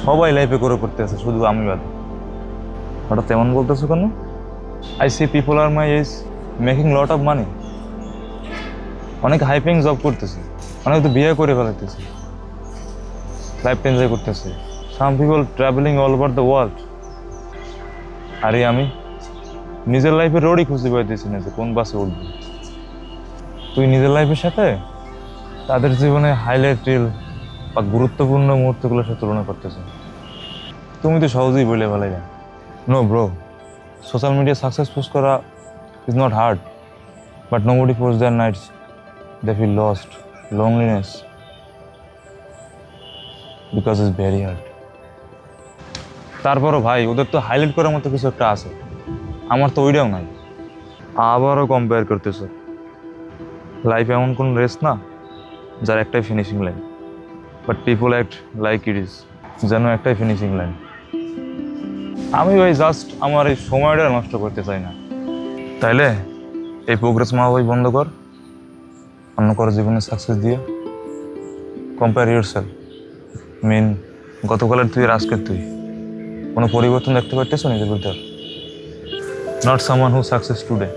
সবাই লাইফে করে করতেছে, শুধু আমি বাদ। হঠাৎ তেমন বলতেছো কেন? I see people are my age making lot of money. অনেক হাইপিং জব করতেছে, অনেক তো বিয়ে করে ফেলাইতেছে, লাইফ এনজয় করতেছে। Some people travelling all over the world. আরে আমি নিজের লাইফে রোডই খুঁজে পাইতেছি না যে কোন বাসে উঠবো। তুই নিজের লাইফের সাথে তাদের জীবনে হাইলাইট রিল বা গুরুত্বপূর্ণ মুহূর্তগুলোর সাথে তুলনা করতেছ। তুমি তো সহজেই বলে ফেলাই না। No bro, social media success post করা is not hard, but nobody post their nights they feel lost, loneliness, because is very hard. তারপরও ভাই, ওদের তো হাইলাইট করার মতো কিছু একটা আছে, আমার তো ওইটাও নাই। আবারও কম্পেয়ার করতেছ। লাইফ এমন কোন রেস না যার একটাই finishing line, but people act like it is যেন একটাই ফিনিশিং লাইন। আমি ভাই জাস্ট আমার এই সময়টা নষ্ট করতে চাই না। তাইলে এই প্রোগ্রেস মাওয়াই বন্ধ কর, অন্য কারো জীবনে সাকসেস দিয়ে কম্পেয়ার ইউর সেলফ। মিন, গতকালের তুই আর আজকের তুই কোনো পরিবর্তন দেখতে পারতেছ নিজের ভিতর? Not someone who success today.